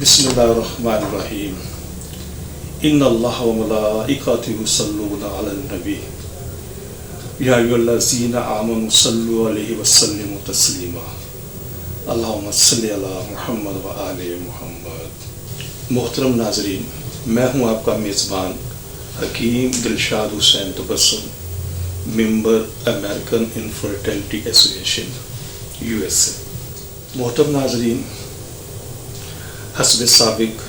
बिस्मिल्लाहिर्रहमानिर्रहीम इन्नल्लाह व मलाइकतहु युसल्लूना अलन नबी या अय्युहल्लज़ीना आमनु सल्लु अलैहि व सल्लिमु तस्लीमा अल्लाहुम्मा सल्लि अला मुहम्मद व आले मुहम्मद। मोहतरम नाज़रीन, मैं हूँ आपका मेज़बान Hakeem Dilshad Hussain Tabassum, member American infertility association USA। मोहतरम नाज़रीन, हस्ब साबिक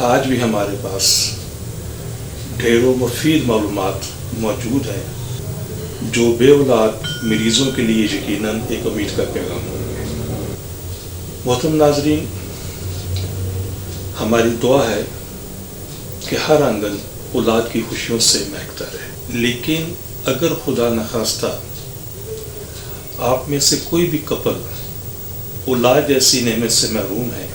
आज भी हमारे पास ढेरों मुफीद मालूमात मौजूद हैं जो बेऔलाद मरीज़ों के लिए यकीनन एक उम्मीद का पैगाम होंगे। मोहतरम नाज़रीन, हमारी दुआ है कि हर आंगन औलाद की खुशियों से महकता रहे, लेकिन अगर खुदा न खास्ता आप में से कोई भी कपल औलाद जैसी नेमत से महरूम है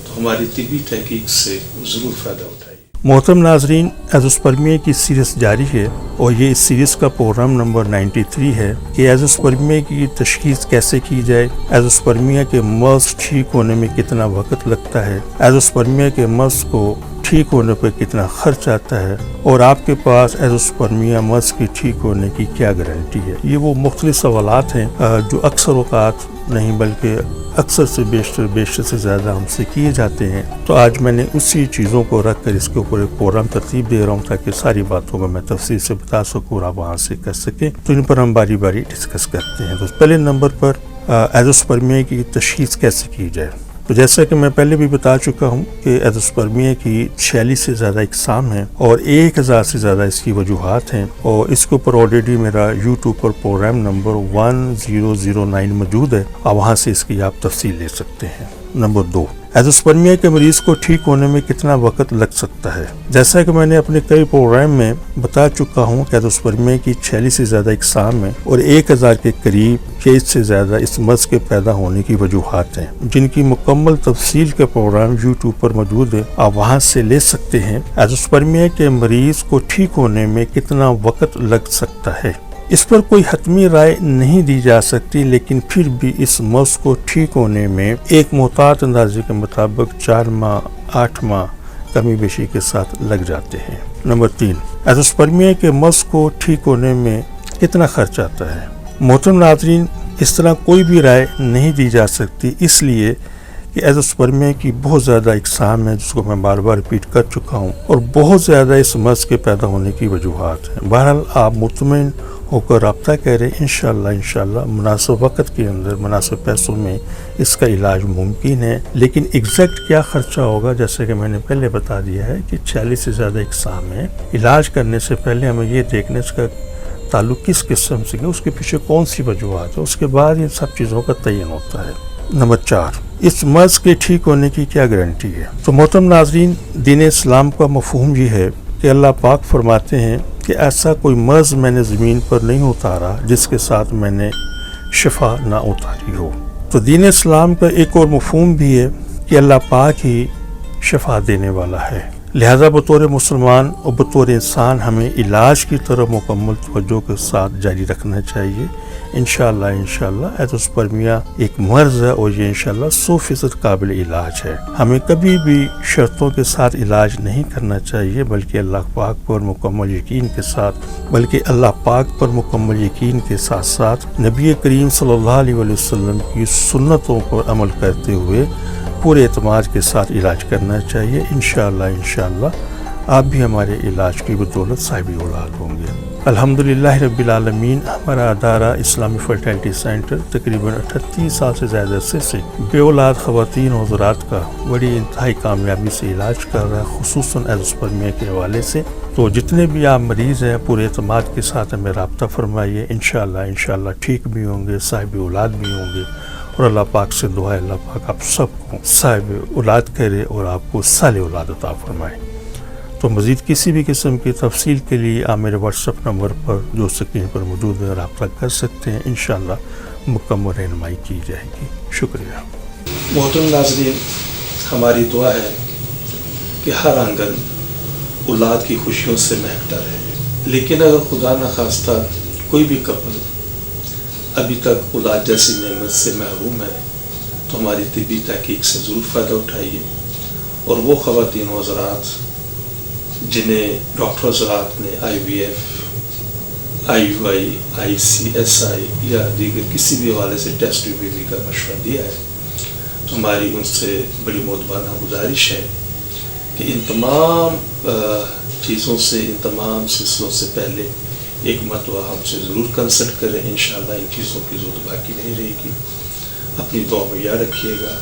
तो हमारी तिबी तहकीक से ज़रूर फ़ायदा उठाइए। मोहतरम नाज़रीन, एज़ोस्पर्मिया की सीरीज़ जारी है और ये इस सीरीज़ का प्रोग्राम नंबर 93 है कि एज़ोस्पर्मिया की तशख़ीस कैसे की जाए, एज़ोस्पर्मिया के मर्ज़ ठीक होने में कितना वक्त लगता है, एज़ोस्पर्मिया के मर्ज़ को ठीक होने पर कितना खर्च आता है और आपके पास एज़ोस्पर्मिया मर्ज़ के ठीक होने की क्या गारंटी है। ये वो मुख्तलिफ सवालात हैं जो अक्सर औक़ात नहीं बल्कि अक्सर से बेशतर से ज़्यादा हमसे किए जाते हैं। तो आज मैंने उसी चीज़ों को रख कर इसके ऊपर एक प्रोग्राम तरतीब दे रहा हूँ ताकि सारी बातों को मैं तफसील से बता सकूँ और आप वहाँ से कर सकें। तो इन पर हम बारी बारी डिस्कस करते हैं। तो पहले नंबर पर एज़ोस्पर्मिया की तशख़ीस कैसे की जाए। तो जैसा कि मैं पहले भी बता चुका हूँ कि एज़ोस्पर्मिया की 46 से ज़्यादा इक़साम हैं और 1000 से ज़्यादा इसकी वजूहात हैं और इसके ऊपर ऑलरेडी मेरा यूट्यूब पर प्रोग्राम नंबर 1009 मौजूद है, आप वहाँ से इसकी आप तफसील ले सकते हैं। नंबर 2, एज़ोस्पर्मिया के मरीज़ को ठीक होने में कितना वक्त लग सकता है। जैसा कि मैंने अपने कई प्रोग्राम में बता चुका हूँ कि एज़ोस्पर्मिया की 46 से ज़्यादा इक़साम है और 1000 के करीब या इससे ज़्यादा इस मर्ज़ के पैदा होने की वजूहात हैं, जिनकी मुकम्मल तफसील के प्रोग्राम यूट्यूब पर मौजूद है, आप वहाँ से ले सकते हैं। एज़ोस्पर्मिया के मरीज़ को ठीक होने में कितना वक्त लग सकता है, इस पर कोई हतमी राय नहीं दी जा सकती, लेकिन फिर भी इस मर्ज़ को ठीक होने में एक मोहतात अंदाजे के मुताबिक 4 माह 8 माह कमी बेशी के साथ लग जाते हैं। नंबर 3, एज़ोस्पर्मिया के मर्ज़ को ठीक होने में कितना खर्च आता है। मोहतरम नाज़रीन, इस तरह कोई भी राय नहीं दी जा सकती, इसलिए कि एज़ोस्पर्मिया की बहुत ज़्यादा इक़साम है जिसको मैं बार बार रिपीट कर चुका हूँ और बहुत ज़्यादा इस मर्ज़ के पैदा होने की वजूहात हैं। बहरहाल आप मुतमईन होकर रब्ता करें, इंशाअल्लाह मुनासिब वक्त के अंदर मुनासिब पैसों में इसका इलाज मुमकिन है। लेकिन एग्जैक्ट क्या ख़र्चा होगा, जैसे कि मैंने पहले बता दिया है कि 40 से ज़्यादा इक़साम है। इलाज करने से पहले हमें ये देखने इसका ताल्लुक़ किस किस्म से है, उसके पीछे कौन सी वजूहात है, उसके बाद इन सब चीज़ों का तयन होता है। नंबर 4, इस मर्ज़ के ठीक होने की क्या गारंटी है। तो मोहतरम नाज़रीन, दीन इस्लाम का मफ़हूम ये है कि अल्लाह पाक फरमाते हैं कि ऐसा कोई मर्ज़ मैंने ज़मीन पर नहीं उतारा जिसके साथ मैंने शिफा ना उतारी हो। तो दीन इस्लाम का एक और मफ़हूम भी है कि अल्लाह पाक ही शिफा देने वाला है, लिहाजा बतौर मुसलमान और बतौर इंसान हमें इलाज की तरफ मुकम्मल तवज्जो के साथ जारी रखना चाहिए। इंशाअल्लाह एज़ोस्पर्मिया एक मर्ज़ है और ये इंशाअल्लाह 100% काबिल इलाज है। हमें कभी भी शर्तों के साथ इलाज नहीं करना चाहिए, बल्कि अल्लाह पाक पर मुकम्मल यकीन के साथ साथ नबी करीम सल्लल्लाहु अलैहि वसल्लम की सुन्नतों पर अमल करते हुए पूरे एतमाद के साथ इलाज करना चाहिए। इंशाअल्लाह आप भी हमारे इलाज की बदौलत साहिब औलाद होंगे। अल्हम्दुलिल्लाह रब्बिल आलमीन, हमारा अदारा इस्लामी फर्टिलिटी सेंटर तकरीबन 38 साल से ज़्यादा अरसे से बेऔलाद ख़वातीन और हज़रात का बड़ी इंतहाई कामयाबी से इलाज कर रहा है, ख़ुसूसन एज़ोस्पर्मिया के हवाले से। तो जितने भी आप मरीज़ हैं पूरे एतमाद के साथ हमें रब्ता फरमाइए। इंशाअल्लाह ठीक भी होंगे, साहिब औलाद भी होंगे और अल्लाह पाक से दुआ है अल्लाह पाक आप सबको साहिब औलाद करे और आपको साले औलाद अता फरमाए। तो मज़ीद किसी भी किस्म की तफसील के लिए आप मेरे व्हाट्सएप नंबर पर जो स्क्रीन पर मौजूद है रब्ता कर सकते हैं। इंशाअल्लाह मुकम्मल रहनुमाई की जाएगी। शुक्रिया। मोहतरम नाज़रीन, हमारी दुआ है कि हर आंगन औलाद की खुशियों से महकता रहे, लेकिन अगर खुदा न खास्ता कोई भी कपल अभी तक औलाद जैसी नेमत से महरूम है تو ہماری طبی تحقیق سے ضرور فائدہ اٹھائیے. اور وہ خواتین و حضرات جنہیں ڈاکٹر حضرات نے IVF, IUI, ICSI یا دیگر کسی بھی حوالے سے ٹیسٹ بیبی کا مشورہ دیا ہے, تو ہماری ان سے بڑی معتبرانہ گزارش ہے کہ ان تمام چیزوں سے, ان تمام سلسلوں سے پہلے ایک مرتبہ ہم سے ضرور کنسلٹ کریں. انشاءاللہ ان چیزوں کی ضرورت باقی نہیں رہے گی. اپنی دعا میں یاد رکھیے گا.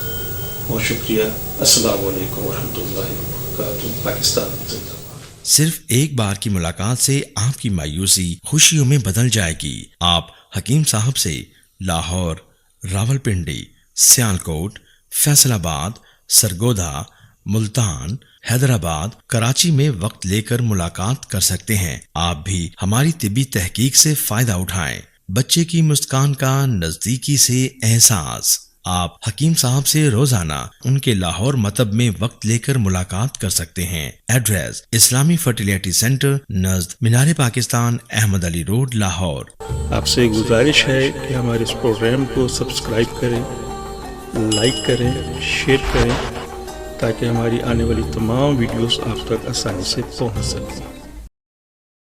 بہت شکریہ. السلام علیکم ورحمۃ اللہ وبرکاتہ. پاکستان زندہ باد. صرف ایک بار کی ملاقات سے آپ کی مایوسی خوشیوں میں بدل جائے گی. آپ حکیم صاحب سے لاہور, راولپنڈی, سیالکوٹ, فیصل آباد, سرگودا, ملتان, حیدرآباد, کراچی میں وقت لے کر ملاقات کر سکتے ہیں. آپ بھی ہماری طبی تحقیق سے فائدہ اٹھائیں. بچے کی مسکان کا نزدیکی سے احساس. آپ حکیم صاحب سے روزانہ ان کے لاہور مطب میں وقت لے کر ملاقات کر سکتے ہیں. ایڈریس اسلامی فرٹیلیٹی سینٹر نزد مینار پاکستان, احمد علی روڈ, لاہور. آپ سے گزارش ہے کہ ہمارے اس پروگرام کو سبسکرائب کریں, لائک کریں, شیئر کریں تاکہ ہماری آنے والی تمام ویڈیوز آپ تک آسانی سے پہنچ سکیں.